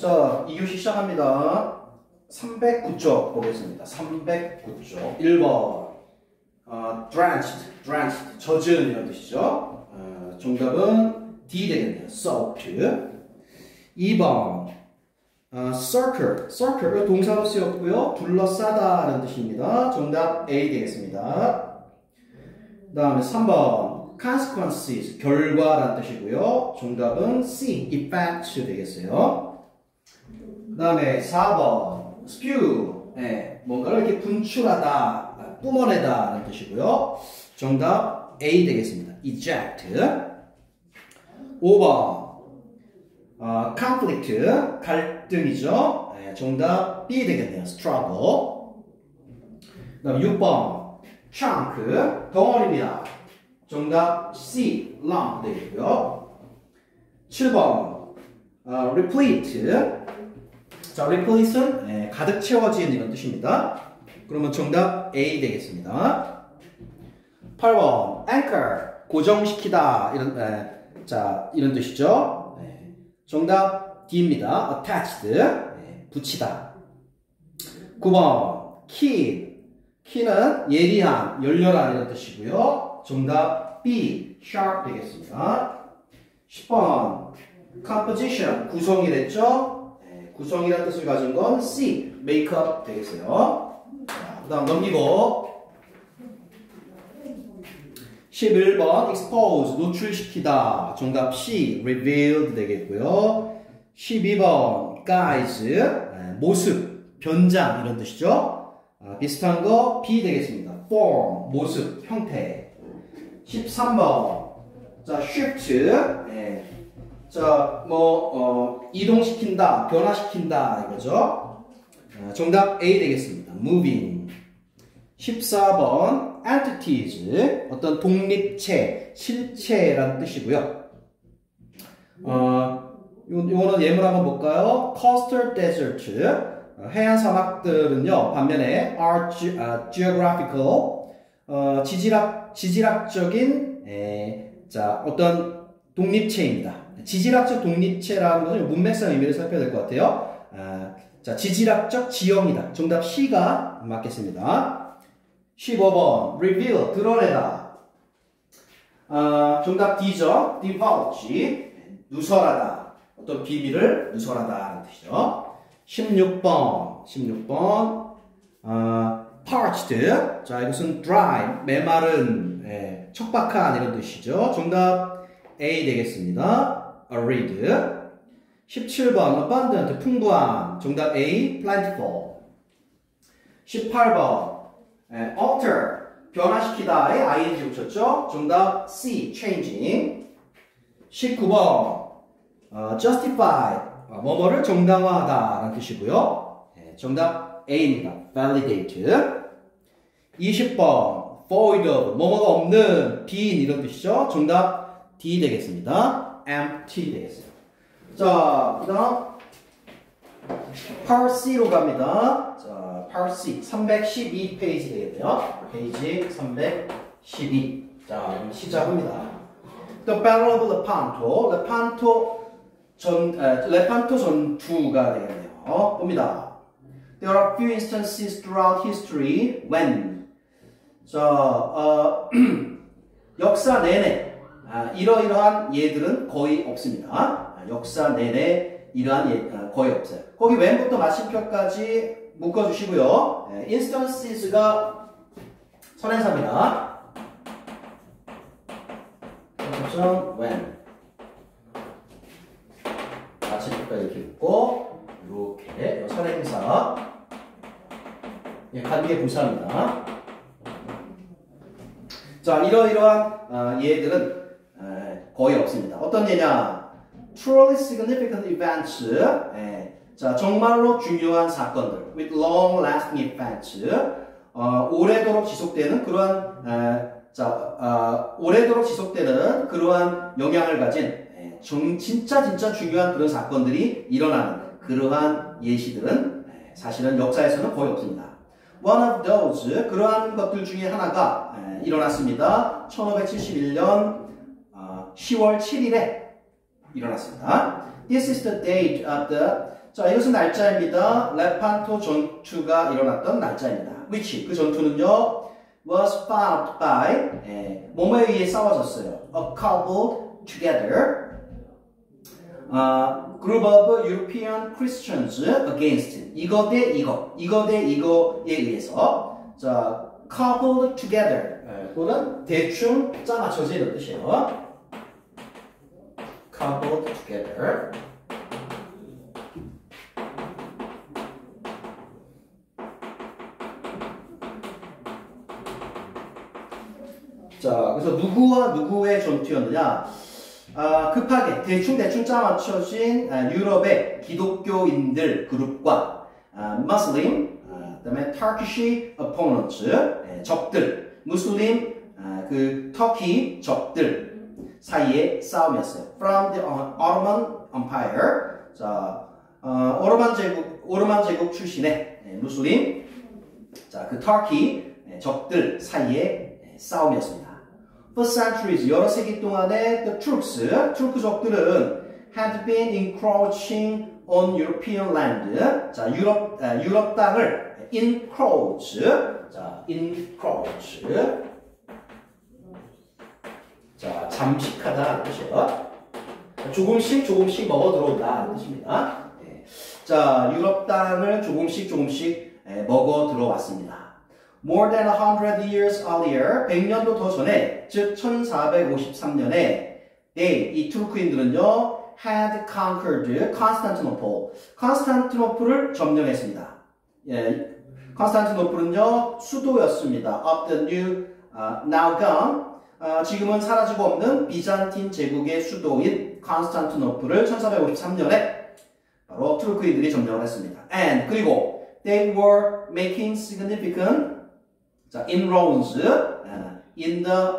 자, 2교시 시작합니다. 309쪽 보겠습니다. 309쪽 1번 drenched, 젖은 이런 뜻이죠. 정답은 D 되겠네요. soaked. 2번 circle, 동사로 쓰였고요. 둘러싸다라는 뜻입니다. 정답 A 되겠습니다. 그 다음에 3번 consequences, 결과라는 뜻이고요. 정답은 C, effect 되겠어요. 그 다음에 4번 spew, 뭔가를 이렇게 분출하다, 뿜어내다라는 뜻이고요. 정답 A 되겠습니다. eject. 5번 conflict, 갈등이죠. 정답 B 되겠네요. struggle. 그 다음 6번 chunk, 덩어리입니다. 정답 C, lump 되겠고요. 7번 replete. 자, replete는 가득 채워진 이런 뜻입니다. 그러면 정답 A 되겠습니다. 8번 anchor, 고정시키다 이런 뜻이죠. 정답 D입니다. attached, 붙이다. 9번 key는 예리한, 열렬한 이런 뜻이고요. 정답 B, sharp 되겠습니다. 10번 composition, 구성이랬죠. 구성이라는 뜻을 가진 건 C, makeup 되겠어요. 그 다음 넘기고 11번 expose, 노출시키다. 정답 C, revealed 되겠고요. 12번 guise, 모습, 변장 이런 뜻이죠. 비슷한 거 B 되겠습니다. form, 모습, 형태. 13번 자, shift, 이동시킨다, 변화시킨다 이거죠. 정답 A 되겠습니다. moving. 14번 entities, 어떤 독립체, 실체라는 뜻이고요. 요거는 예문 한번 볼까요? coastal desert, 해안 사막들은요, 반면에 are geographical, 지질학적인 어떤 독립체입니다. 지질학적 독립체라는 것은 문맥상 의미를 살펴야 될 것 같아요. 자, 지질학적 지형이다. 정답 C가 맞겠습니다. 15번 reveal, 드러내다. 정답 D죠. divulge, 누설하다. 어떤 비밀을 누설하다라는 뜻이죠. 16번 parched, 자, 이것은 dry, 메마른, 척박한 이런 뜻이죠. 정답 A 되겠습니다. arid. 17번 abundant, 풍부한. 정답 A, plentiful. 18번 alter, 변화시키다에 ing 붙였죠. 정답 C, changing. 19번 justify, 뭐뭐를 정당화하다라는 뜻이고요. 정답 A입니다. validate. 20번 void of, 뭐뭐가 없는, 빈 이런 뜻이죠. 정답 D 되겠습니다. empty 되겠어요. 자, 그 다음 Part C로 갑니다. 자, Part C 312 페이지 되겠네요. 페이지 312. 자, 그럼 시작합니다. The Battle of Lepanto, 레판토 전투가 되겠네요. 봅니다. There are few instances throughout history when, 역사 내내 이러이러한 예들은 거의 없습니다. 역사 내내 이러한 예 거의 없어요. 거기 when부터 마침표까지 묶어주시고요. instances가 선행사입니다. when 마침표까지 이렇게 묶고 이렇게 선행사, 관계 부사입니다. 자, 이러이러한 예들은 거의 없습니다. 어떤 예냐? Truly significant events, 자, 정말로 중요한 사건들, with long-lasting effects, 오래도록 지속되는 그러한 영향을 가진 진짜 중요한 그런 사건들이 일어나는 그러한 예시들은 사실은 역사에서는 거의 없습니다. One of those, 그러한 것들 중에 하나가 일어났습니다. 1571년 10월 7일에 일어났습니다. This is the date of the 자, 이것은 날짜입니다. 레판토 전투가 일어났던 날짜입니다. which, 그 전투는요, was fought by, 뭐뭐에 의해 싸워졌어요. A couple together, group of European Christians against, 이거 대 이거에 의해서, 자, coupled together, 또는 대충 짜맞춰져 이런 뜻이에요. coupled together. 자, 그래서 누구와 누구의 전투였느냐? 급하게 대충 짜맞춰진 유럽의 기독교인들 그룹과 Muslim, 그다음에 Turkish opponents, 적들, 무슬림, 그 터키 적들 사이의 싸움이었어요. From the Ottoman Empire, 자, 오르만 제국 출신의 무슬림, 자, 그 터키 적들 사이의 싸움이었습니다. For centuries, 여러 세기 동안에 the 투르크족들은 had been encroaching on European land. 자, 유럽 땅을 encroach. 자, encroach. 자, 잠식하다 뜻이에요. 조금씩 먹어 들어온다 뜻입니다. 자, 유럽 땅을 조금씩 먹어 들어왔습니다. More than 100 years earlier, 100년도 더 전에, 즉 1453년에 이 투르크인들은요, had conquered Constantinople. 컨스탄티노플을 점령했습니다. 예, 컨스탄티노플은요, 수도였습니다. Of the new, now gone, 지금은 사라지고 없는 비잔틴 제국의 수도인 컨스탄티노플을 1453년에 바로 투르크인들이 점령을 했습니다. And 그리고 they were making significant inroads in the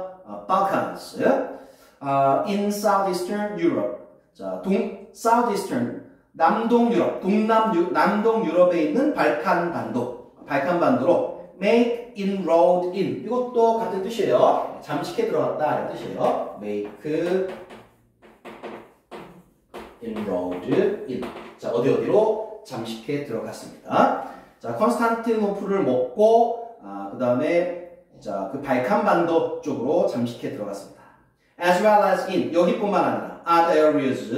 Balkans, in southeastern Europe. 자, 남동 유럽, 남동 유럽에 있는 발칸반도로 make inroad in. 이것도 같은 뜻이에요. 잠식해 들어갔다 이런 뜻이에요. make inroad in. 자, 어디로 잠식해 들어갔습니다. 자, 컨스탄티노플을 먹고 그 다음에 자, 그 발칸반도 쪽으로 잠식해 들어갔습니다. As well as in, 여기뿐만 아니라 other areas,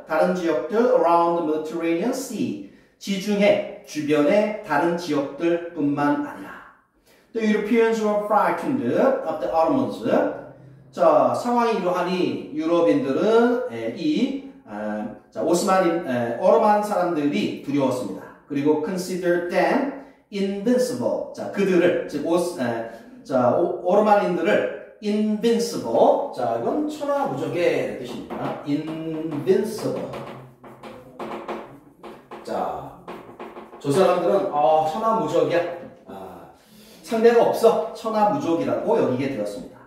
다른 지역들 around the Mediterranean Sea, 지중해 주변의 다른 지역들 뿐만 아니라 The Europeans were frightened of the Ottomans. 자, 상황이 이러하니 유럽인들은 오르만 사람들이 두려웠습니다. 그리고 considered them invincible. 자, 그들을, 즉, 오르만인들을 invincible. 자, 이건 천하무적의 뜻입니다. invincible. 자, 저 사람들은, 천하무적이야. 상대가 없어. 천하무적이라고 여기게 되었습니다.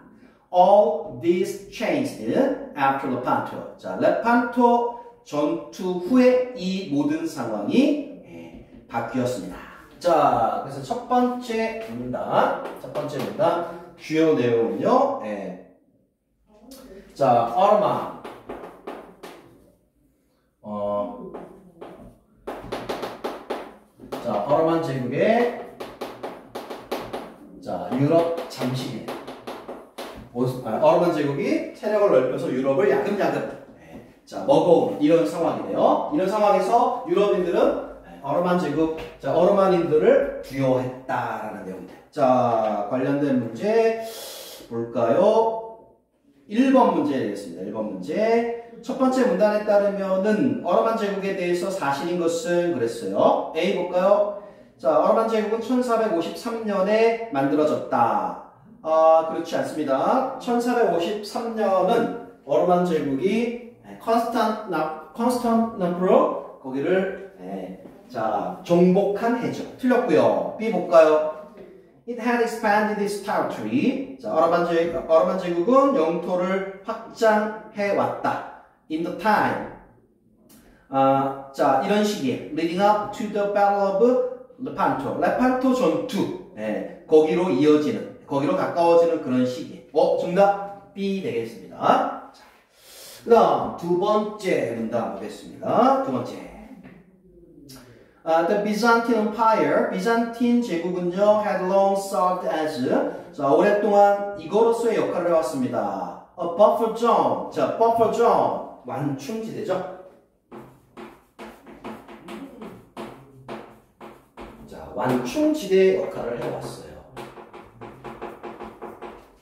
All these changed after Lepanto. 자, 레판토 전투 후에 이 모든 상황이 바뀌었습니다. 자, 그래서 첫 번째 문단, 주요 내용은요, 자, Ottoman, 자, 오르만 제국의, 자, 유럽 잠식이, 오르만 제국이 세력을 넓혀서 유럽을 야금야금, 자, 먹어온 이런 상황이네요. 이런 상황에서 유럽인들은 오르만 제국, 자, 오르만인들을 두려워했다라는 내용입니다. 자, 관련된 문제 볼까요? 1번 문제 되겠습니다. 1번 문제. 첫 번째 문단에 따르면은 오르만 제국에 대해서 사실인 것은 그랬어요. A 볼까요? 자, 오르만 제국은 1453년에 만들어졌다. 그렇지 않습니다. 1453년은 오르만 제국이 컨스탄티노플 거기를 자, 정복한 해죠. 틀렸고요. B 볼까요? It had expanded its territory. 자, 오르만 제국은 영토를 확장해 왔다. In the time. 자, 이런 시기에 leading up to the Battle of Lepanto. 레판토 전투. 거기로 가까워지는 그런 시기에. 정답 B 되겠습니다. 자, 그 다음 두 번째 문단 보겠습니다. 두 번째. The Byzantine Empire, 비잔틴 제국은요, had long served as, 자, 오랫동안 이거로서의 역할을 해왔습니다. A buffer zone, 자, buffer zone, 완충지대죠. 자, 완충지대의 역할을 해왔어요.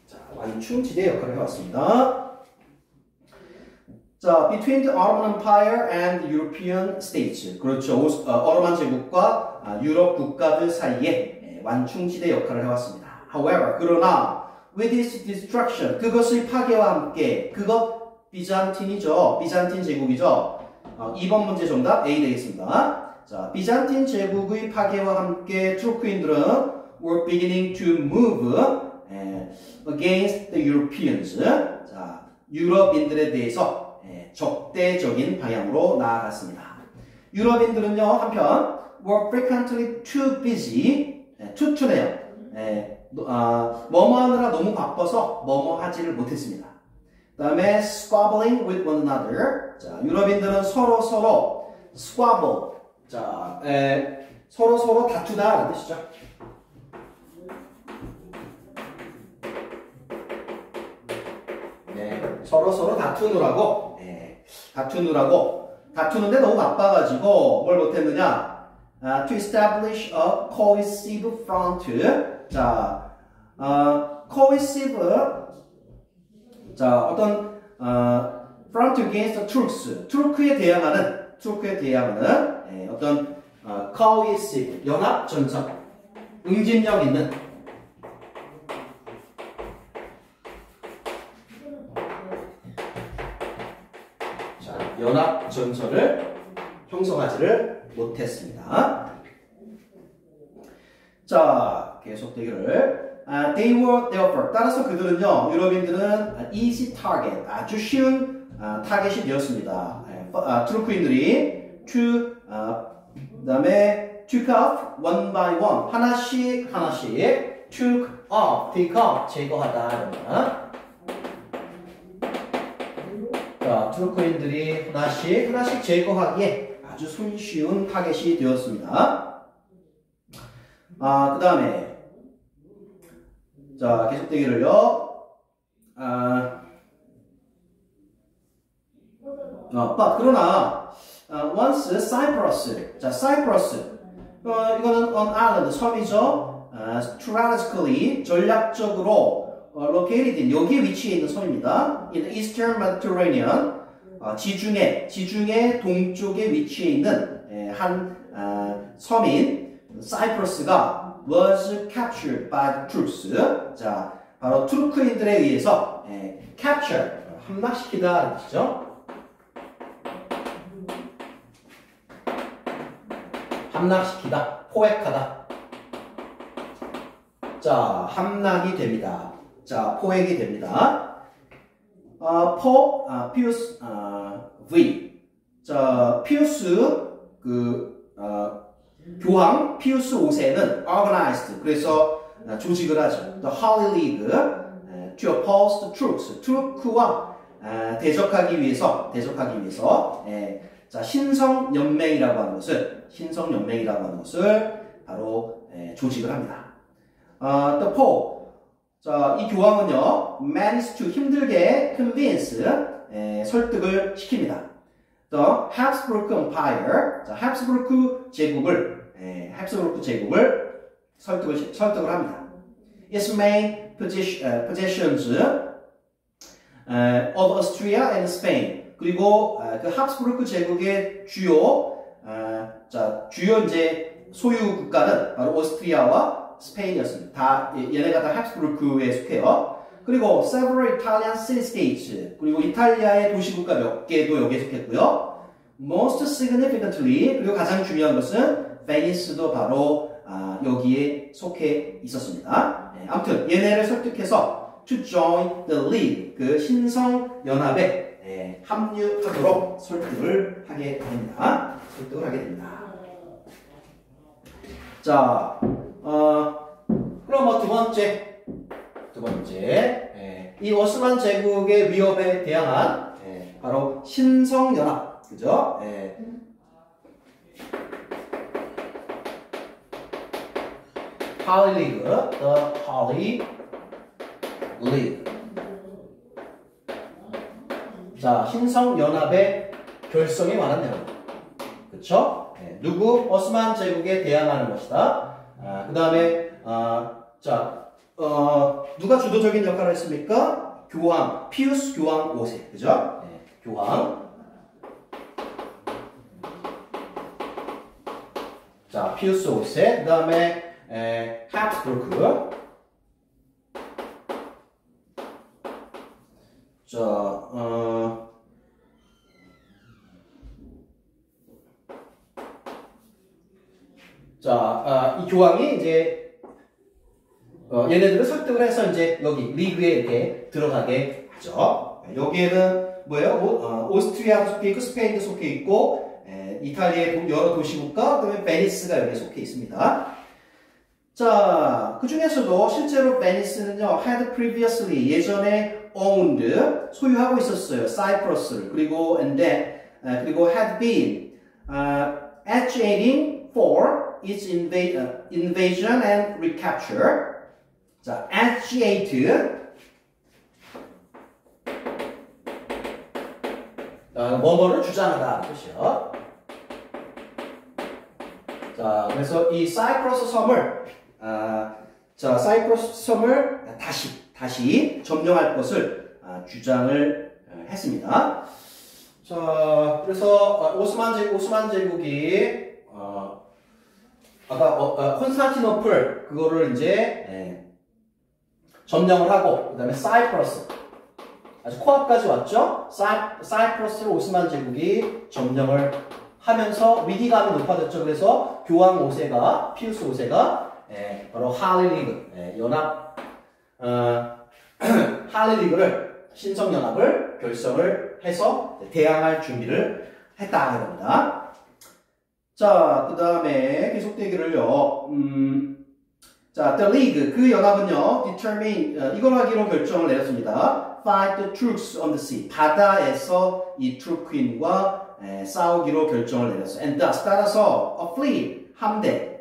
자, 완충지대의 역할을 해왔습니다. 자, between the Ottoman Empire and the European states. 그렇죠. 어로만 제국과 유럽 국가들 사이에 완충지대 역할을 해왔습니다. However, 그러나 with its destruction, 그것의 파괴와 함께, 그것 비잔틴이죠. 비잔틴 제국이죠. 2번 문제 정답 A 되겠습니다. 자, 비잔틴 제국의 파괴와 함께 투르크인들은 were beginning to move against the Europeans. 자, 유럽인들에 대해서 적대적인 방향으로 나아갔습니다. 유럽인들은요, 한편 were frequently too busy, 투투네요. 뭐뭐 하느라 너무 바빠서 뭐뭐 하지를 못했습니다. 그 다음에 squabbling with one another. 자, 유럽인들은 서로 squabble. 자, 서로 다투다라는 뜻이죠. 서로 다투느라고, 다투는데 너무 바빠가지고 뭘 못했느냐? To establish a cohesive front. 자, cohesive, 자, 어떤 front against the Turks. 투르크에 대항하는 어떤 cohesive 연합 전선, 응집력 있는. 연합 전선을 형성하지를 못했습니다. 자, 계속되기를. They were therefore, 따라서 그들은요, 유럽인들은 easy target, 아주 쉬운 타겟이 되었습니다. 투르크인들이 그 다음에 took off one by one, 하나씩 took off, 제거하다. 자, 투르크인들이 하나씩 제거하기에 아주 손쉬운 타겟이 되었습니다. 그 다음에 자, 계속되기를요. 그러나 once Cyprus, 자, Cyprus, 이거는 an island, 섬이죠. strategically, 전략적으로 located in, 여기에 위치해 있는 섬입니다. In the Eastern Mediterranean, 지중해 동쪽에 위치해 있는 한 섬인 사이프러스가 was captured by the troops. 자, 바로 투르크인들에 의해서 capture, 함락시키다라는 뜻이죠. 함락시키다, 포획하다. 자, 함락이 됩니다. 자, 포획이 됩니다. 피우스 V. 자, 피우스 교황 피우스 5세는 organized, 그래서 조직을 하죠. The Holy League to oppose the Turks. 투르크와 대적하기 위해서 자, 신성연맹이라고 하는 것을 바로 조직을 합니다. The Pope. 자, 이 교황은요, managed to 힘들게 convince, 설득을 시킵니다. The Habsburg Empire, 자, 합스부르크 제국을 설득을 합니다. Its main possessions of Austria and Spain. 그리고 그 합스부르크 제국의 주요 이제 소유 국가는 바로 오스트리아와 스페인이었습니다. 다 얘네가 다 합스부르크에 속해요. 그리고 several Italian city-states, 그리고 이탈리아의 도시국가 몇 개도 여기에 속했고요. Most significantly, 그리고 가장 중요한 것은 베니스도 바로 여기에 속해 있었습니다. 아무튼 얘네를 설득해서 to join the league, 그 신성연합에 합류하도록 설득을 하게 됩니다. 자, 그럼 두 번째, 이 오스만 제국의 위협에 대항한 바로 신성연합, 그죠? Holy League, the Holy League. 자, 신성연합의 결성에 관한 내용. 그쵸? 네, 누구? 오스만 제국에 대항하는 것이다. 그 다음에, 누가 주도적인 역할을 했습니까? 교황, 피우스 교황 5세. 그죠? 네, 교황. 자, 피우스 5세. 그 다음에, 합스부르크. 이 교황이 이제, 얘네들을 설득을 해서 이제 여기 리그에 이렇게 들어가게 하죠. 여기에는 뭐예요? 오스트리아도 속해 있고, 스페인도 속해 있고, 이탈리아의 여러 도시국가, 그다음에 베니스가 여기에 속해 있습니다. 자, 그 중에서도 실제로 베니스는요, had previously, 예전에 owned, 소유하고 있었어요. 사이프러스를. 그리고, 그리고 had been, agitating for its invasion and recapture. 자, agite. 뭐뭐를 주장하다. 뜻이요. 자, 그래서 이 사이프러스 섬을, 사이프러스 섬을 다시 점령할 것을 주장을 했습니다. 자, 그래서 오스만 제국이 아까 콘스탄티노플 그거를 이제 점령을 하고 그다음에 사이프러스 아주 코앞까지 왔죠. 사이프러스를 오스만 제국이 점령을 하면서 위기감이 높아졌죠. 그래서 교황 5세가 피우스 5세가 바로 할리리그 연합 할리리그를 신성연합을 결성을 해서 대항할 준비를 했다 합니다. 자, 그 다음에 계속되기를요. 자, the league 그 연합은요, determine 이걸 하기로 결정을 내렸습니다. Fight the troops on the sea 바다에서 이 트루크인과 싸우기로 결정을 내렸어요. And thus 따라서 a fleet 함대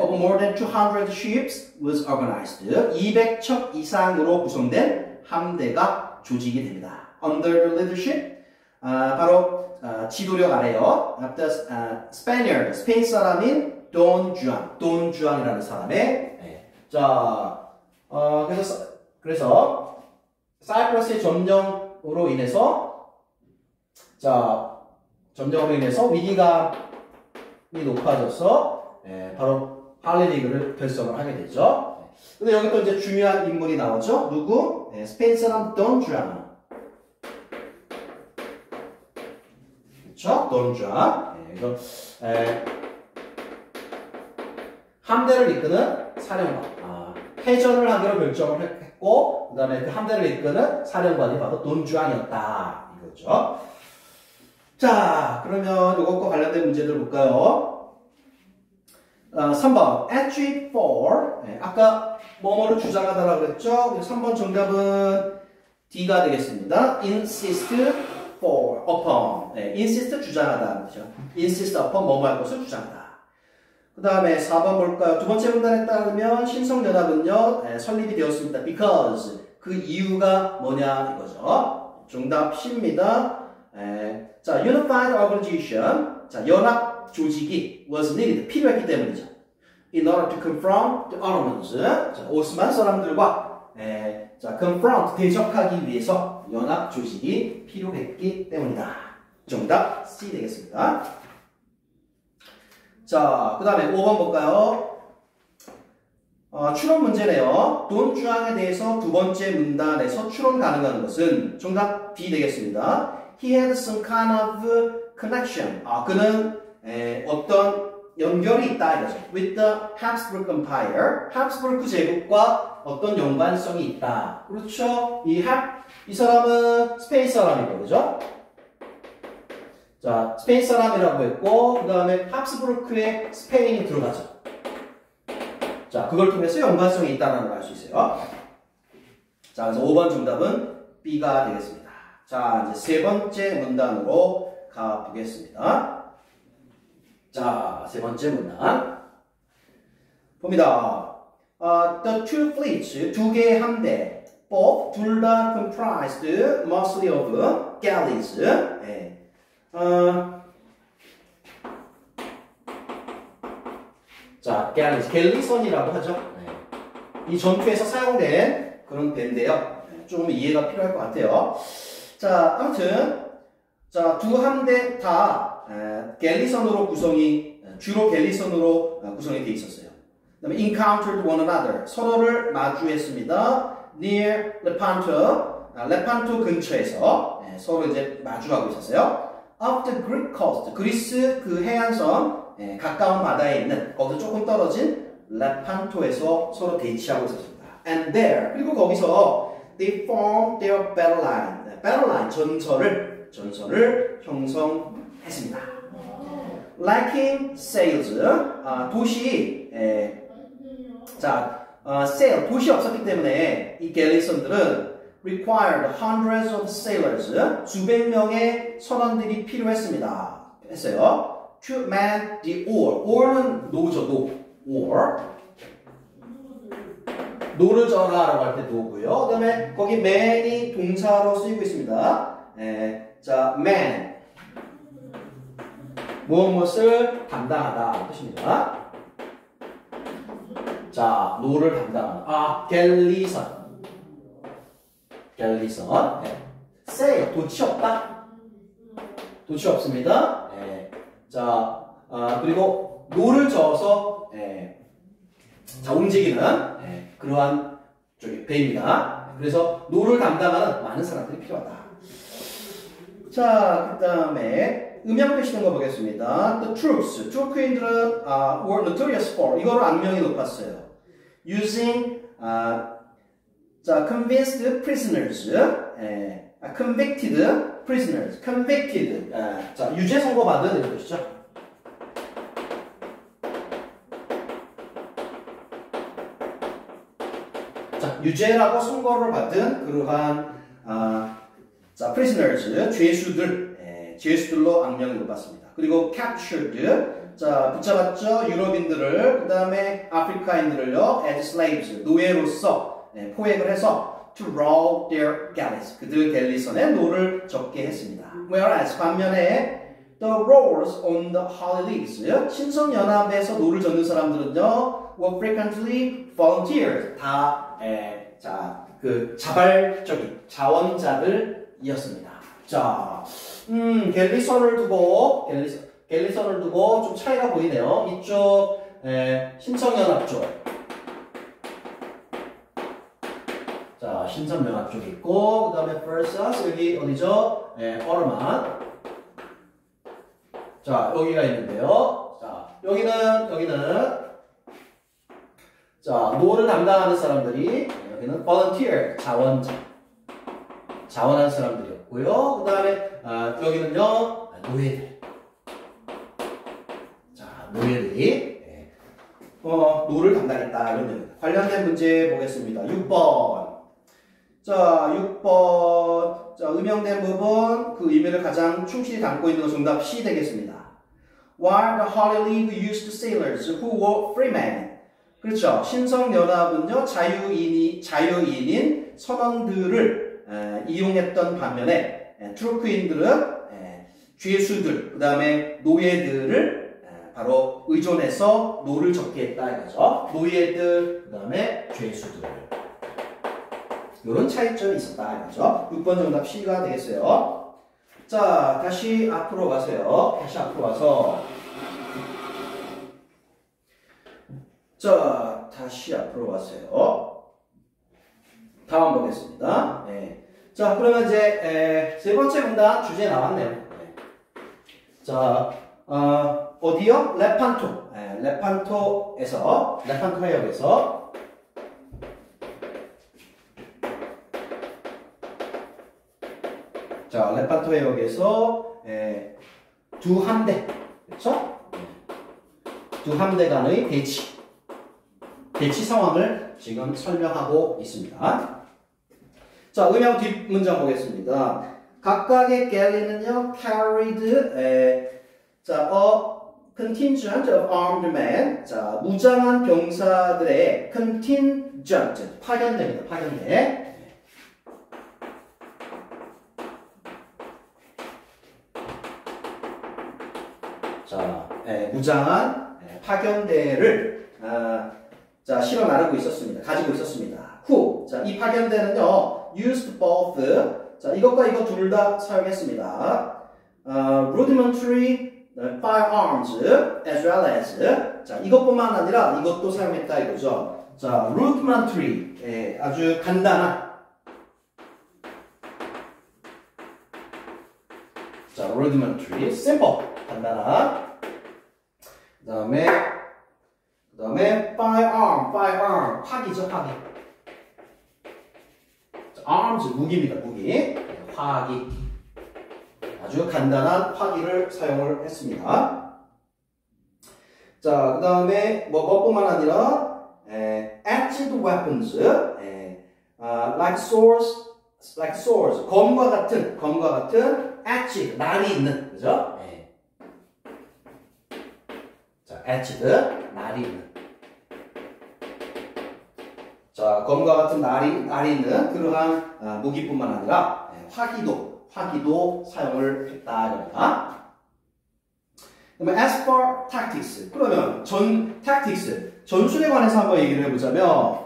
of more than 200 ships was organized. 200척 이상으로 구성된 함대가 조직이 됩니다. Under the leadership 바로 지도력 아래요. The Spaniard 스페인 사람인 돈 주앙이라는 사람의 그래서 사이프러스의 점령으로 인해서 위기감이 높아져서 바로 할리리그를 결성을 하게 되죠. 근데 여기 또 이제 중요한 인물이 나오죠. 누구? 스페인 사람 돈 주앙. 그렇죠? 돈 주앙. 이거 함대를 이끄는 사령관. 해전을 하기로 결정을 했고, 그 다음에 그 함대를 이끄는 사령관이 바로 돈 주앙이었다. 이거죠. 자, 그러면 이것과 관련된 문제들 볼까요? 3번, attribute for. 아까 뭐뭐를 주장하다라고 그랬죠? 3번 정답은 D가 되겠습니다. insist for, upon. insist 주장하다. 그렇죠? insist upon 뭐뭐 할 것을 주장하다. 그 다음에 4번 볼까요? 두 번째 문단에 따르면 신성연합은요, 설립이 되었습니다. because. 그 이유가 뭐냐, 이거죠. 정답 C입니다. 자, unified organization. 자, 연합 조직이 was needed. 필요했기 때문이죠. In order to confront the Ottomans. 자, 오스만 사람들과, confront, 대적하기 위해서 연합 조직이 필요했기 때문이다. 정답 C 되겠습니다. 자, 그 다음에 5번 볼까요? 추론 문제네요. 돈 주앙에 대해서 두 번째 문단에서 추론 가능한 것은 정답 D 되겠습니다. He had some kind of connection. 그는 어떤 연결이 있다 이거죠. With the Habsburg Empire. 합스부르크 제국과 어떤 연관성이 있다. 그렇죠? 이 사람은 스페인 사람이고, 그죠? 자, 스페인 사람이라고 했고, 그 다음에 합스부르크에 스페인이 들어가죠. 자, 그걸 통해서 연관성이 있다는 걸 알 수 있어요. 자, 그래서 5번 정답은 B가 되겠습니다. 자, 이제 세 번째 문단으로 가보겠습니다. 자, 세 번째 문단. 봅니다. The two fleets, 두 개의 함대, both, 둘 다 comprised mostly of galleys. 예. 자, galleys, 갤리선이라고 하죠. 네. 이 전투에서 사용된 그런 배인데요. 네, 조금 이해가 필요할 것 같아요. 자, 아무튼 자, 두 함대 다 갤리선으로 주로 갤리선으로 구성이 되어 있었어요. 그다음에 encountered one another, 서로를 마주했습니다. near Lepanto, 레판토 근처에서 서로 이제 마주하고 있었어요. Up the Greek coast, 그리스 그 해안선 가까운 바다에 있는 거기서 조금 떨어진 레판토에서 서로 대치하고 있었습니다. And there, 그리고 거기서 they formed their battle line, battle line 전선을 형성했습니다. Lacking sails, 도시 sail, 도시 없었기 때문에 이 갤리선들은 required hundreds of sailors, 수백 명의 선원들이 필요했습니다. 했어요. To man the oar, oar는 노죠, oar. 노를 저라라고 할 때 노고요. 그 다음에 거기 man이 동사로 쓰이고 있습니다. 자, man. 무엇을 담당하다 뜻입니다. 자, 노를 담당하다. 갤리선. 네. sail, 도치 없다. 도치 없습니다. 자, 그리고 노를 저어서 자, 움직이는 그러한 배입니다. 그래서 노를 담당하는 많은 사람들이 필요하다. 자, 그 다음에 음양 표시된 거 보겠습니다. The troops, 트루크인들은 were notorious for, 이거로 악명이 높았어요. Using 자, convinced prisoners, convicted prisoners, convicted, 자, 유죄 선고받은 이런 뜻이죠. 자, 유죄라고 선고를 받은 그러한 자, prisoners, 죄수들로 악명이 높았습니다. 그리고 captured, 자, 붙잡았죠. 유럽인들을, 그 다음에 아프리카인들을요, as slaves, 노예로서 포획을 해서 to row their galleys, 그들 갤리선에 노를 적게 했습니다. Whereas 반면에 the rowers on the Holy Leagues, 신성연합에서 노를 젓는 사람들은요, were frequently volunteers, 다 자, 그 자발적인 자원자들이었습니다. 자, 갤리선을 두고 좀 차이가 보이네요. 이쪽 신성연합 쪽. 자, 신성연합 쪽 있고, 그 다음에 versus 여기 어디죠? 어르만. 자, 여기가 있는데요. 자, 여기는 자, 노를 담당하는 사람들이, 여기는 volunteer, 자원하는 사람들이었고요. 그 다음에 여기는요, 노예들. 자, 노예들이 노를 담당했다 이런 얘기입니다. 관련된 문제 보겠습니다. 6번. 자, 6번. 자, 음영된 부분, 그 의미를 가장 충실히 담고 있는 정답 C 되겠습니다. While the Holy League used sailors who were freemen. 그렇죠. 신성연합은요, 자유인인 선원들을 이용했던 반면에 트루크인들은 죄수들, 그 다음에 노예들을 바로 의존해서 노를 적게 했다 이거죠. 노예들, 그 다음에 죄수들. 이런 차이점이 있었다 이거죠. 6번 정답 C가 되겠어요. 자, 다시 앞으로 가세요. 다시 앞으로 가서 자, 다시 앞으로 가세요. 다음 보겠습니다. 자, 그러면 이제 세 번째 문단 주제 나왔네요. 자, 어디요? 레판토. 레판토 해역에서 자, 레판토 해역에서 두 함대, 그렇죠? 두 함대 간의 대치 상황을 지금 설명하고 있습니다. 자, 음영 뒷문장 보겠습니다. 각각의 갤리는요, carried, 자, contingent of armed men. 자, 무장한 병사들의 contingent. 파견대입니다. 파견대. 자, 무장한 파견대를 자, 실어 나르고 있었습니다. 가지고 있었습니다. who. 자, 이 파견대는요, used both. 자, 이것과 이것 둘 다 사용했습니다. rudimentary firearms as well as. 자, 이것뿐만 아니라 이것도 사용했다 이거죠. 자, rudimentary. 아주 간단한. 자, rudimentary. simple. 간단한. 그 다음에 firearm. 화기죠, 화기. arms, 무기입니다, 무기. 화기. 아주 간단한 화기를 사용을 했습니다. 자, 그 다음에 뭐뿐만 아니라 edged weapons, like swords, 검과 같은 edged, 날이 있는, 그죠? 자, edged, 날이 있는. 자, 검과 같은 날이 있는 그러한 무기뿐만 아니라 화기도 사용을 했다 이겁니다. 그러면 as for tactics, 그러면 전술에 관해서 한번 얘기를 해보자면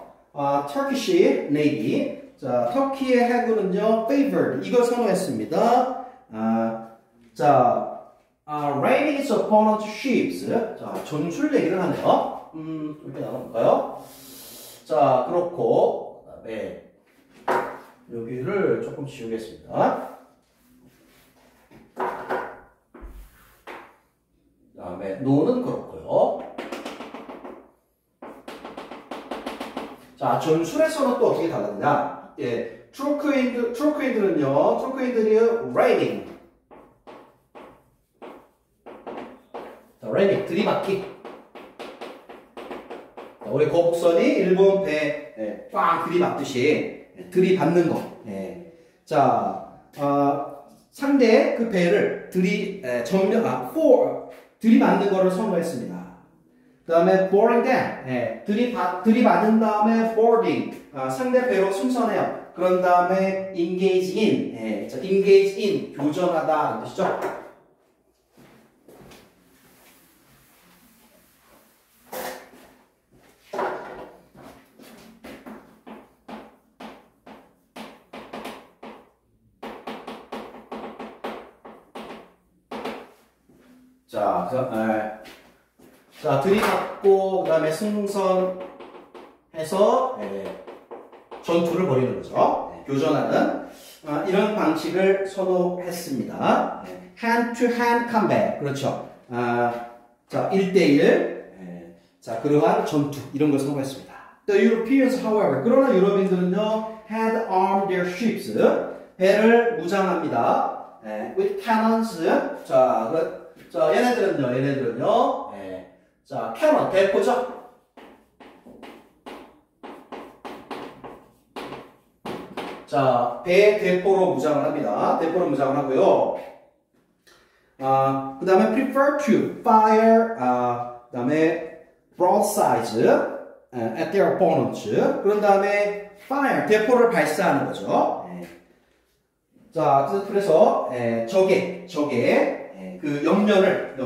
Turkish Navy, 자, 터키의 해군은요 favored, 이걸 선호했습니다. 자, raiding its opponent's ships, 자, 전술 얘기를 하네요. 이렇게 나눠볼까요? 자, 그렇고 그다음에 여기를 조금 지우겠습니다. 그다음에 노는 그렇고요. 자, 전술에서는 또 어떻게 다르냐? 예, 트로크인들이 raiding. 자, raiding 들이받기. 우리 거북선이 일본 배에 꽝 들이받듯이 들이받는 거. 자, 상대 그 배를 들이받는 거를 선호했습니다. 그 다음에 boarding them, 들이받은 다음에 boarding, 상대 배로 승선해요. 그런 다음에 engage in, 자, engage in, 교전하다 이런 뜻이죠. 자, 들이받고 그 다음에 승선해서 전투를 벌이는 거죠. 교전하는 이런 방식을 선호했습니다. hand-to-hand combat, 그렇죠. 자, 1대1, 자, 그러한 전투 이런 걸 선호했습니다. The Europeans, however, 그러나 유럽인들은요, had armed their ships, 배를 무장합니다. with cannons, 자, 얘네들은요, 자, 캐논, 대포죠? 자, 배 대포로 무장을 합니다. 대포로 무장을 하고요. 그 다음에 prefer to fire, 그 다음에 broadsides at their opponents. 그런 다음에 fire, 대포를 발사하는 거죠. 자, 그래서 적의 그 연면을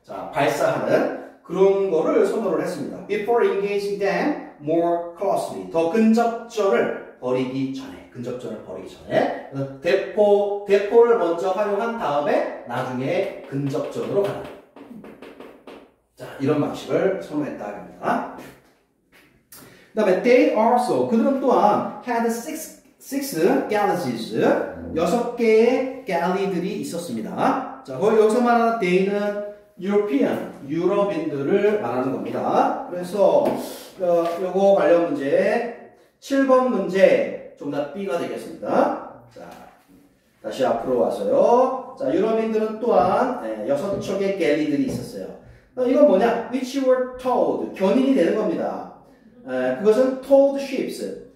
자, 발사하는 그런 거를 선호를 했습니다. Before engaging them more closely, 더 근접전을 벌이기 전에, 대포를 먼저 활용한 다음에 나중에 근접전으로 가는. 자, 이런 방식을 선호했다 합니다. 그 다음에 they also, 그들은 또한 had six galleys, 6개의 galleys들이 있었습니다. 자, 여기서 말하는 they는 European, 유럽인들을 말하는 겁니다. 그래서 요거 관련 문제 7번 문제 정답 B가 되겠습니다. 자, 다시 앞으로 와서요. 자, 유럽인들은 또한 6척의 갤리들이 있었어요. 이건 뭐냐? Which were towed, 견인이 되는 겁니다. 그것은 towed ships.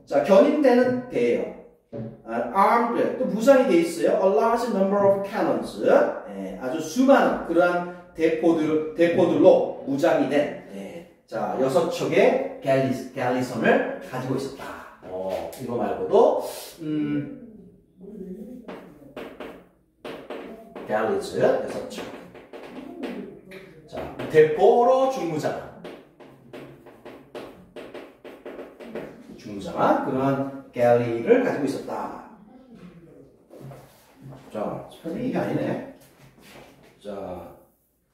자, 견인되는 배예요. armed, 또 무장이 돼 있어요. A large number of cannons. 아주 수많은 그러한 대포들로 무장이 된 자, 6척의 갤리선을 가지고 있었다. 이거 말고도 갤리즈 6척. 자, 대포로 중무장한 그러한 갤리를 가지고 있었다. 자, 스펠링이 이게 아니네. 자,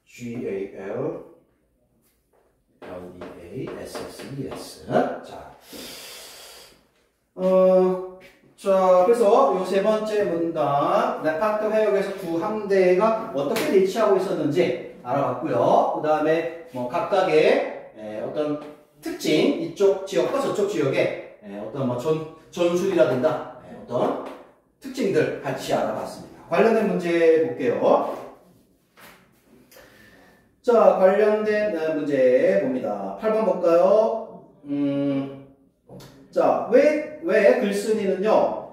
GALLEASSES. 자, 그래서 요 세 번째 문단, 레파토 해역에서 두 함대가 어떻게 대치하고 있었는지 알아봤고요. 그 다음에 뭐 각각의 어떤 특징, 이쪽 지역과 저쪽 지역의 어떤 뭐 전술이라든가 어떤 특징들 같이 알아봤습니다. 관련된 문제 볼게요. 자, 관련된 문제 봅니다. 8번 볼까요? 자, 왜 글쓴이는요,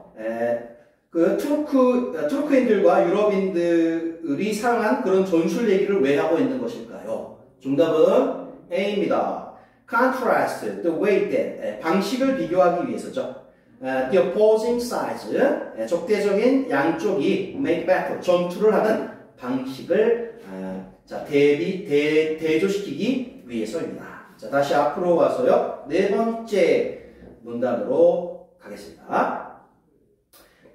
그 투르크인들과 유럽인들이 사용한 그런 전술 얘기를 왜 하고 있는 것일까요? 정답은 A입니다. Contrast the way that, 방식을 비교하기 위해서죠. The opposing sides, 적대적인 양쪽이 make battle, 전투를 하는 방식을 자, 대조시키기 위해서입니다. 자, 다시 앞으로 가서요. 네 번째 문단으로 가겠습니다.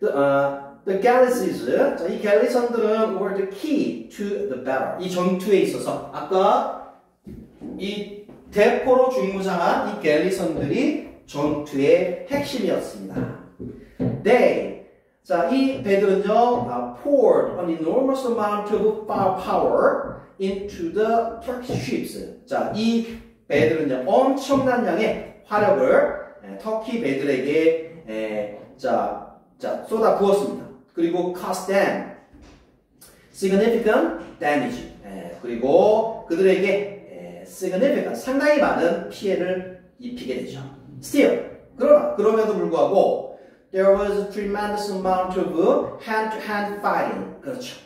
The galleys, 자, 이 갤리선들은 were the key to the battle. 이 전투에 있어서 아까 이 대포로 중무장한 이 갤리선들이 전투의 핵심이었습니다. They, 자, 이 배들은요, poured an enormous amount of firepower into the Turkish ships. 자, 이 배들은요, 엄청난 양의 화력을 터키 배들에게 쏟아 부었습니다. 그리고 caused them significant damage. 그리고 그들에게 significant, 상당히 많은 피해를 입히게 되죠. Still, 그럼에도 불구하고 there was a tremendous amount of hand-to-hand fighting. 그렇죠.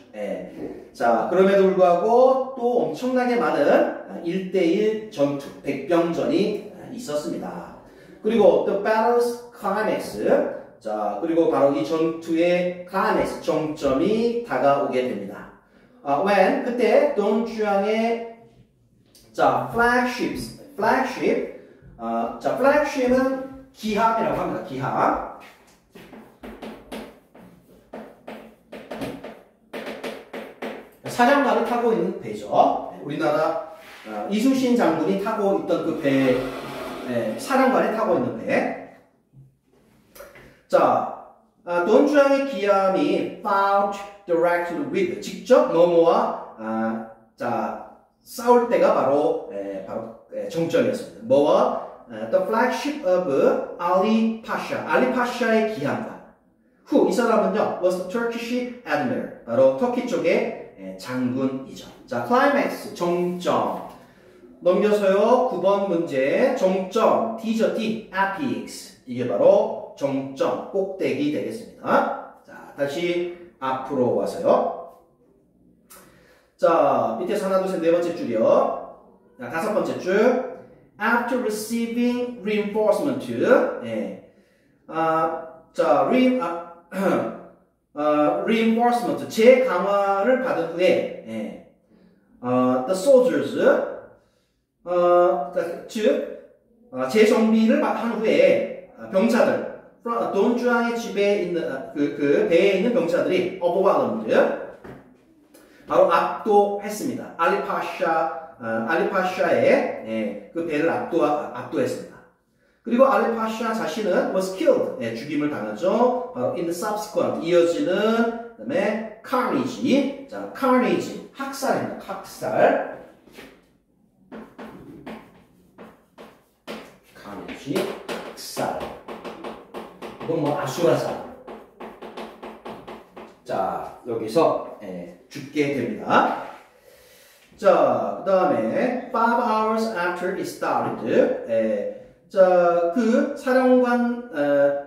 자, 그럼에도 불구하고 또 엄청나게 많은 1대1 전투, 백병전이 있었습니다. 그리고 the battle's climax, 자, 그리고 바로 이 전투의 climax, 정점이 다가오게 됩니다. when, 그때 돈주앙의 자, flagship, 자, flagship은 기함이라고 합니다. 기함. 사령관을 타고 있는 배죠. 우리나라 이순신 장군이 타고 있던 그 배, 사령관이 타고 있는 배. 자, 돈주앙의 기함이 fought directly with, 직접 뭐뭐와 자, 싸울 때가 바로 정점이었습니다. 뭐와 the flagship of Ali Pasha, 알리 파샤의 기함과 이 사람은요 was the Turkish admiral, 바로 터키 쪽의 장군이죠. 자, climax, 정점. 넘겨서요, 9번 문제, 정점, D죠, D, apex. 이게 바로 정점, 꼭대기 되겠습니다. 자, 다시 앞으로 와서요. 자, 밑에서 하나, 둘, 셋, 네 번째 줄이요. 자, 다섯 번째 줄. After receiving reinforcement, 자, reinforcement, 재강화를 받은 후에, the soldiers, 즉, 재정비를 한 후에, 병사들, 돈주앙의 집에 있는, 그 배에 있는 병사들이 overwhelmed, 바로 압도했습니다. 알리파샤의 그 배를 압도했습니다. 그리고 알리파샤 자신은 was killed, 죽임을 당하죠. 바로 in the subsequent, 이어지는, 그 다음에 carnage, 자, carnage, 학살입니다. 학살. carnage, 학살. 이건 뭐 아수라장. 자, 여기서 죽게 됩니다. 자, 그 다음에 5 hours after it started, 자, 그 사령관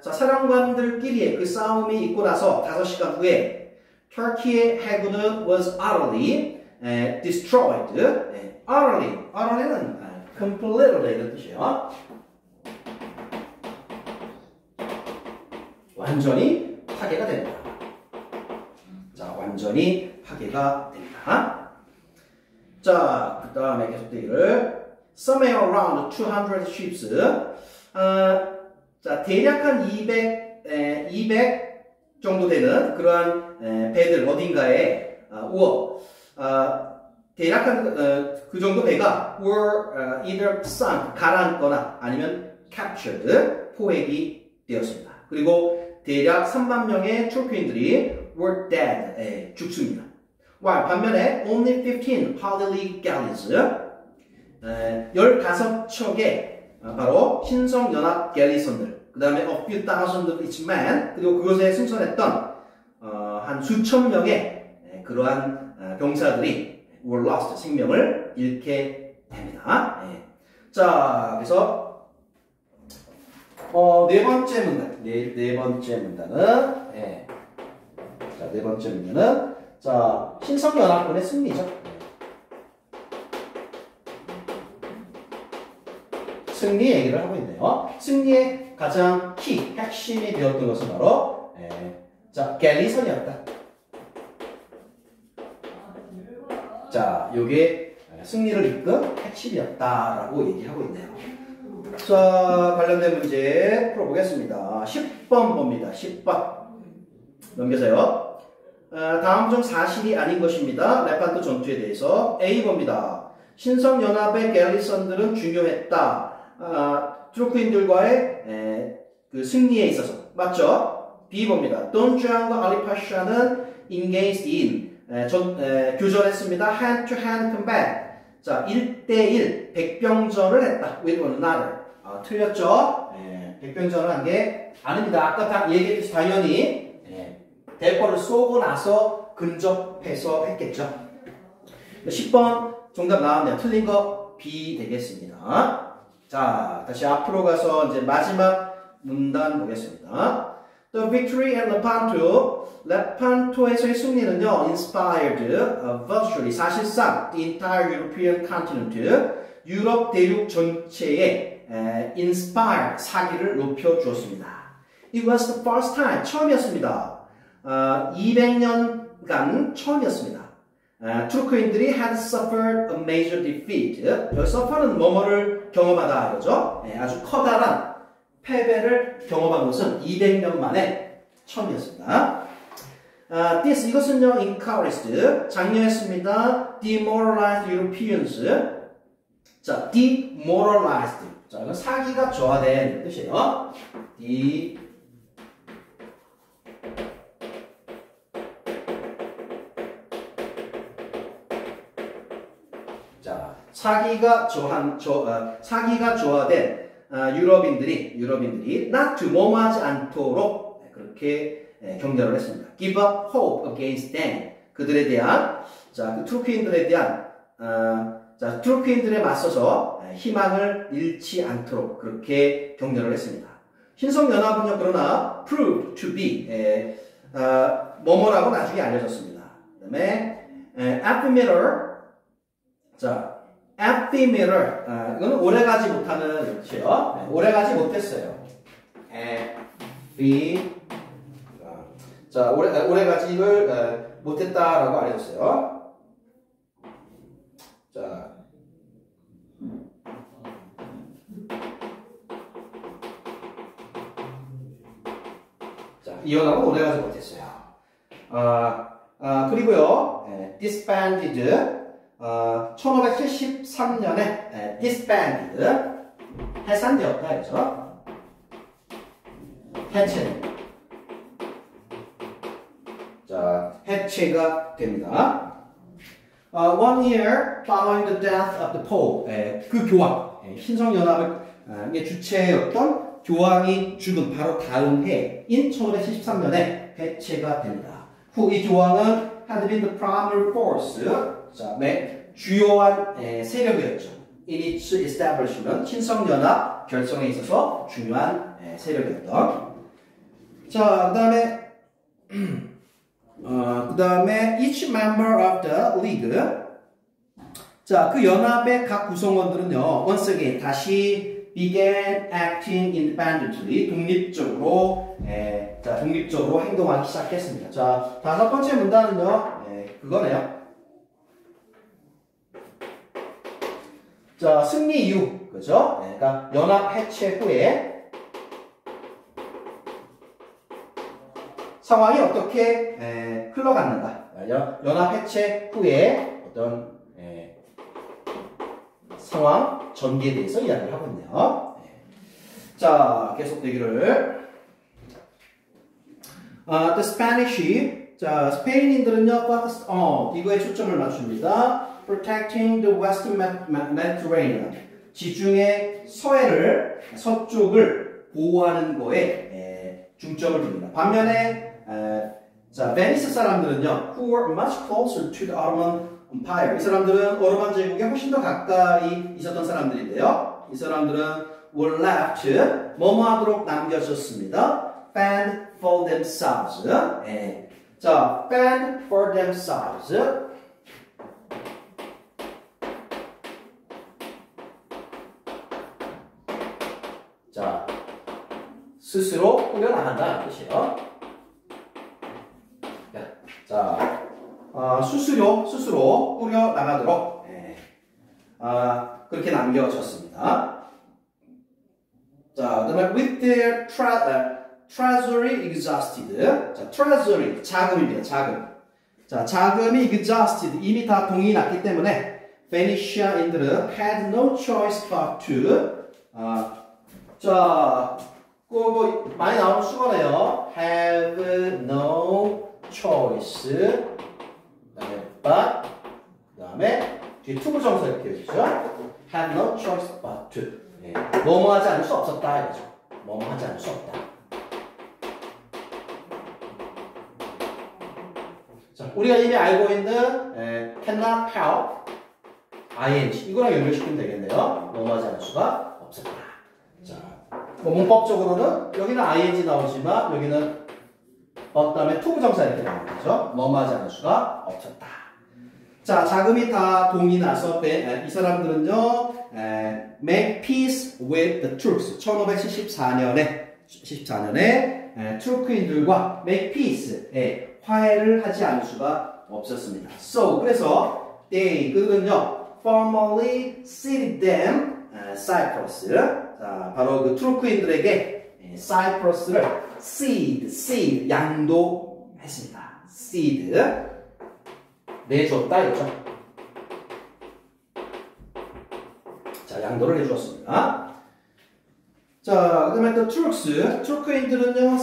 자, 사령관들끼리의 그 싸움이 있고 나서 5시간 후에 터키의 해군은 was utterly destroyed. utterly는 completely 이런 뜻이에요. 완전히 파괴가 됩니다. 자, 완전히 파괴가 됩니다. 자, 그 다음에 계속되기를 somewhere around 200 ships. 자, 대략 한 200 정도 되는 그러한 배들 어딘가에 대략 한 그 정도 배가 were either sunk, 가라앉거나 아니면 captured, 포획이 되었습니다. 그리고 대략 3만 명의 투르크인들이 were dead, 죽습니다. 반면에 only 15 Holy League galleys, 15척의 바로 신성연합 갤리선들, 그 다음에 a few thousand of each man, 그리고 그것에 승선했던 한 수천 명의 그러한 병사들이 were lost, 생명을 잃게 됩니다. 자, 그래서 네 번째 문단, 네 번째 문단은 자, 네 번째 문단은 자, 신성연합군의 승리죠. 승리 얘기를 하고 있네요. 승리의 가장 핵심이 되었던 것은 바로 자, 갤리선이었다. 자, 요게 승리를 이끈 핵심이었다라고 얘기하고 있네요. 자, 관련된 문제 풀어보겠습니다. 10번 봅니다. 10번. 넘겨서요. 다음 중 사실이 아닌 것입니다. 레판토 전투에 대해서 A 봅니다. 신성연합의 갤리선들은 중요했다. 투르크인들과의 그 승리에 있어서 맞죠? B 봅니다. 돈주안과 알리파샤는 engaged in 교전했습니다. hand to hand combat. 자, 1대1 백병전을 했다. with one another. 틀렸죠? 백병전을 한 게 아닙니다. 아까 다 얘기했듯이 당연히 대포를 쏘고 나서 근접해서 했겠죠. 10번 정답 나왔네요. 틀린 거 B 되겠습니다. 자, 다시 앞으로 가서 이제 마지막 문단 보겠습니다. The victory at Lepanto, 레판토에서의 승리는요, inspired virtually, 사실상 the entire European continent, 유럽 대륙 전체에 inspire, 사기를 높여주었습니다. It was the first time, 처음이었습니다. 200년간 처음이었습니다. 투르크인들이 had suffered a major defeat. 여기 suffer는 뭐뭐를 경험하다 이거죠. 아주 커다란 패배를 경험한 것은 200년 만에 처음이었습니다. This 이것은요 encouraged 장려했습니다. demoralized Europeans. 자, demoralized. 자, 이건 사기가 저하된 뜻이에요. 사기가 저하된 유럽인들이 not to 머무하지 않도록 그렇게 격려를 했습니다. Give up hope against them. 그들에 대한 그 투르크인들에 대한 투르크인들에 맞서서 희망을 잃지 않도록 그렇게 격려를 했습니다. 신성연합은요 그러나 proved to be 뭐뭐라고 나중에 알려졌습니다. 그다음에 ephemeral. 자, ephemeral. 이거는 오래가지 못하는 뜻이에요. 오래가지 못했어요. 자, 오래가지를 못했다라고 알려졌어요. 자, 이혼하고 오래가지 못했어요. 그리고요, disbanded. 1573년에 disbanded, 해산되었다 해서 해체가 됩니다. One year following the death of the Pope, 그 교황, 신성연합의 주체였던 교황이 죽은 바로 다음 해인 1573년에 해체가 됩니다. 후 이 교황은 had been the primary force, 자, 주요한 세력이었죠. In its establishment, 신성연합 결성에 있어서 중요한 세력이었던. 자, 그 다음에 each member of the league. 자, 그 연합의 각 구성원들은요, once again, 다시 began acting independently, 독립적으로 행동하기 시작했습니다. 자, 다섯 번째 문단은요, 그거네요. 자, 승리 이후, 그죠? 그러니까 연합 해체 후에 상황이 어떻게 흘러갔는가? 연합 해체 후에 어떤 상황, 전개에 대해서 이야기를 하고 있네요. 자, 계속 되기를. The Spanish, 자, 스페인인들은요, focused on, 이거에 초점을 맞춥니다. Protecting the Western Mediterranean. 지중해 서쪽을 보호하는 거에 중점을 둡니다. 반면에, 자, 베니스 사람들은요, who were much closer to the Ottoman Empire. 이 사람들은 오르만 제국에 훨씬 더 가까이 있었던 사람들인데요. 이 사람들은 were left, 뭐뭐하도록 남겨졌습니다. fend for themselves. 자, fend for themselves. 자, 스스로 꾸려나간다는 뜻이에요. 자, 스스로 꾸려나가도록 그렇게 남겨졌습니다. 자, 그다음에 with their treasury exhausted. 자, treasury 자금입니다. 자금. 자, 자금이 exhausted 이미 다 동이 났기 때문에 Phoenician인들은 had no choice but to. 자, 그거 많이 나오는 수거네요. have no choice. but 그다음에 뒤에 투부정사 이렇게 해주죠. have no choice but to. 뭐뭐 하지 않을 수 없었다 이거죠. 뭐뭐 하지 않을 수 없다. 자, 우리가 이미 알고 있는 cannot help ing 이거랑 연결시키면 되겠네요. 뭐뭐 하지 않을 수가 없었다. 자, 문법적으로는 여기는 ing 나오지만 여기는 그다음에 투부정사 이렇게 나오는 거죠. 뭐뭐 하지 않을 수가 없었다. 자, 자금이 다 동이 나서 이 사람들은요, make peace with the Turks. 1574년에 투르크인들과 make peace, 화해를 하지 않을 수가 없었습니다. So, 그래서 그들은요, formally ceded them Cyprus. 자, 바로 그 투르크인들에게 사이프러스를 cede, 양도했습니다. cede. 내줬다 이거죠. 자, 양도를 해주었습니다. 자, 그 다음에 또 투르크인들은요,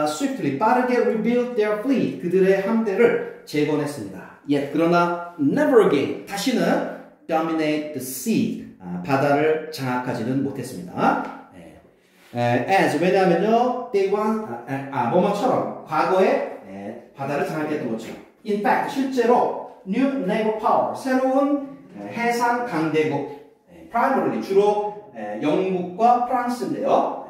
swiftly, 빠르게 rebuilt their fleet, 그들의 함대를 재건했습니다. 그러나 never again, 다시는 dominate the sea, 바다를 장악하지는 못했습니다. as, 왜냐하면요, they want, 뭐뭐처럼, 과거에 바다를 장악했던 것처럼. In fact, 실제로 new naval power, 새로운 해상 강대국, primarily 주로 영국과 프랑스인데요.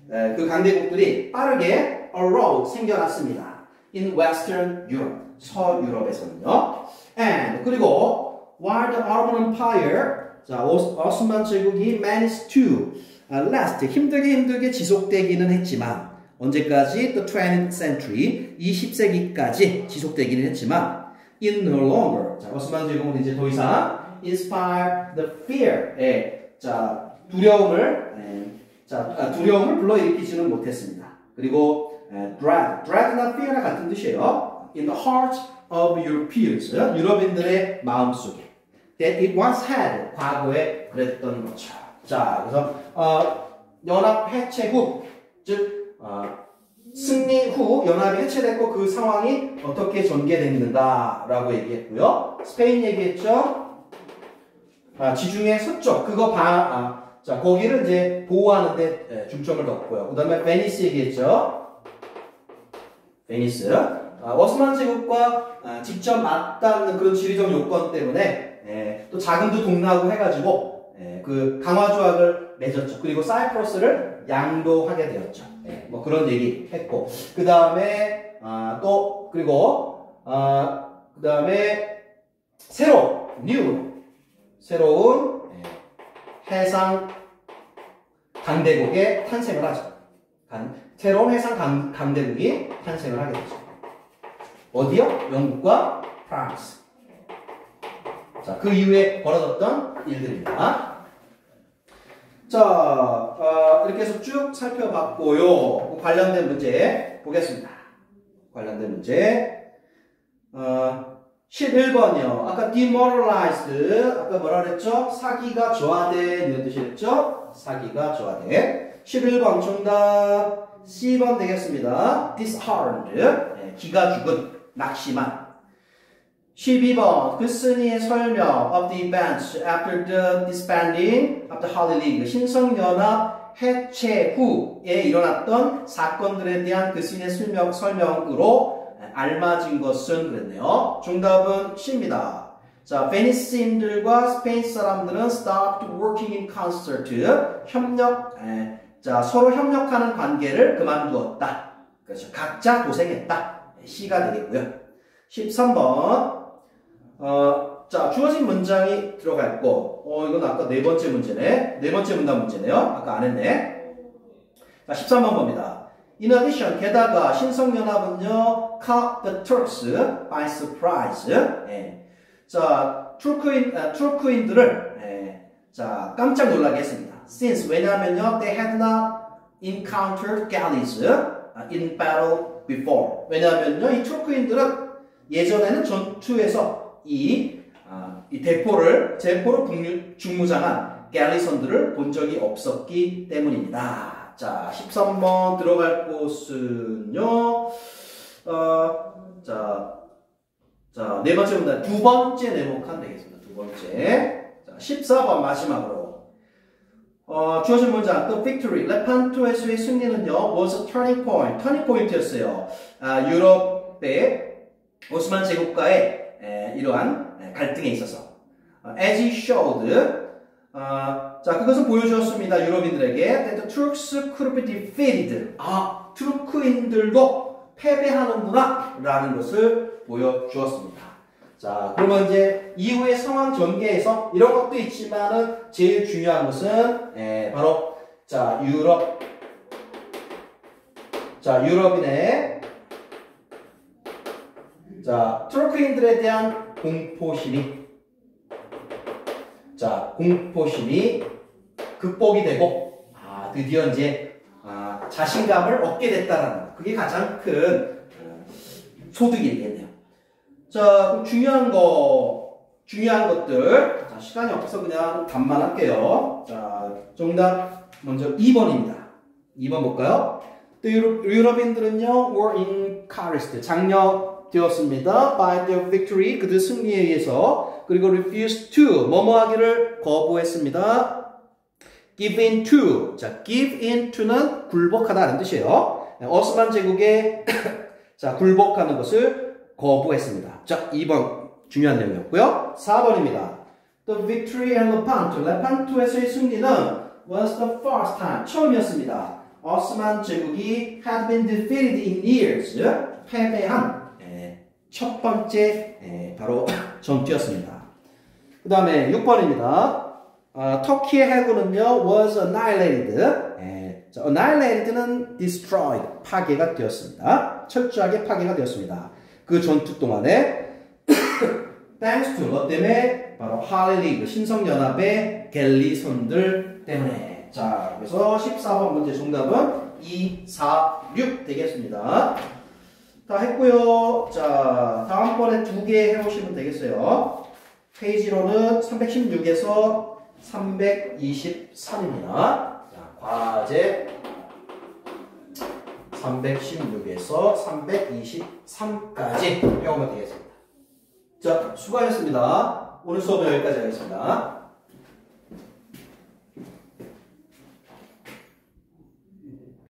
그 강대국들이 빠르게 arose 생겨났습니다. In Western Europe, 서유럽에서는요. And 그리고 while the Ottoman Empire, 자, 오스만 제국이 managed to last, 힘들게 지속되기는 했지만 언제까지? The 20th century, 20세기까지 지속되기는 했지만 in no longer, 자, 오스만 제국은 이제 더 이상 inspire the fear, 자, 두려움을 불러일으키지는 못했습니다. 그리고 dread나 fear나 같은 뜻이에요. In the heart of Europeans, 유럽인들의 마음속에 that it once had, 과거에 그랬던 것처럼. 자, 그래서 연합 해체 후, 즉 승리 후 연합이 해체됐고 그 상황이 어떻게 전개됐는가라고 얘기했고요. 스페인 얘기했죠. 지중해 서쪽 그거 자, 거기를 이제 보호하는데 중점을 뒀고요. 그 다음에 베니스 얘기했죠. 베니스. 오스만 제국과 직접 맞닿는 그런 지리적 요건 때문에 또 자금도 동나고 해가지고 그 강화 조약을 맺었죠. 그리고 사이프러스를 양도하게 되었죠. 네, 뭐 그런 얘기 했고 그 다음에 또 그리고 그 다음에 새로운 해상 강대국의 탄생을 하죠. 새로운 해상 강대국이 탄생을 하게 되죠. 어디요? 영국과 프랑스. 자, 그 이후에 벌어졌던 일들입니다. 자, 이렇게 해서 쭉 살펴봤고요. 관련된 문제 보겠습니다. 관련된 문제. 11번이요. 아까 demoralized, 아까 뭐라 그랬죠? 사기가 조화된 이런 뜻이었죠? 사기가 조화된. 11번 정답 C번 되겠습니다. disheartened, 네, 기가 죽은, 낙심한. 12번 글쓴이의 설명 of the events after the disbanding of the Holy League, 신성연합 해체 후에 일어났던 사건들에 대한 글쓴이의 설명으로 알맞은 것은 그랬네요. 정답은 C입니다. 자, 베니스인들과 스페인 사람들은 stopped working in concert, 자, 서로 협력하는 관계를 그만두었다. 그렇죠. 각자 고생했다. C가 되겠고요. 13번. 자, 주어진 문장이 들어가 있고, 이건 아까 네 번째 문제네. 네 번째 문단 문제네요. 아까 안 했네. 자, 13번 봅니다. In addition, 게다가 신성연합은요, caught the Turks by surprise. 자, 투르크인들을 깜짝 놀라게 했습니다. Since, 왜냐하면요, they had not encountered galleys in battle before. 왜냐하면요, 이 투르크인들은 예전에는 전투에서 이 제포를 중무장한 갤리선들을 본 적이 없었기 때문입니다. 자, 13번 들어갈 곳은요, 자, 네 번째 문단, 두 번째 네모칸 되겠습니다. 두 번째. 자, 14번 마지막으로. 주어진 문장, the victory, 레판토에서의 승리는요, was a turning point, 터닝 포인트였어요. 유럽의 오스만 제국과의 이러한 갈등에 있어서. as he showed, 자, 그것은 보여주었습니다. 유럽인들에게 that the Turks could be defeated. 투르크인들도 패배하는구나 라는 것을 보여주었습니다. 자, 그러면 이제 이후의 상황 전개에서 이런 것도 있지만은 제일 중요한 것은 바로 유럽인의 투르크인들에 대한 공포심이 극복이 되고 드디어 이제 자신감을 얻게 됐다라는 것. 그게 가장 큰 소득이겠네요. 자, 그럼 중요한 것들. 자, 시간이 없어서 그냥 답만 할게요. 자, 정답 먼저 2번입니다. 2번 볼까요? 유럽인들은요, were encouraged, 장려되었습니다. by their victory, 그들 승리에 의해서. 그리고 refused to, 뭐뭐 하기를 거부했습니다. give in to, 자, give in to는 굴복하다는 뜻이에요. 오스만 제국에 굴복하는 것을 거부했습니다. 자, 2번 중요한 내용이었고요. 4번입니다. The victory at Lepanto, 레판토에서의 승리는 was the first time, 처음이었습니다. 오스만 제국이 had been defeated in years, 패배한 첫 번째 바로 전투였습니다. 그 다음에 6번입니다. 터키의 해군은요, was annihilated. annihilated는 destroyed, 파괴가 되었습니다. 철저하게 파괴가 되었습니다. 그 전투 동안에 thanks to, 뭐 때문에? 바로 할리그, 신성연합의 갤리선들 때문에. 자, 그래서 14번 문제 정답은 2, 4, 6 되겠습니다. 다 했고요. 자, 다음번에 2개 해오시면 되겠어요. 페이지로는 316에서 323입니다. 자, 과제 316에서 323까지 배우면 되겠습니다. 자, 수고하셨습니다. 오늘 수업은 여기까지 하겠습니다.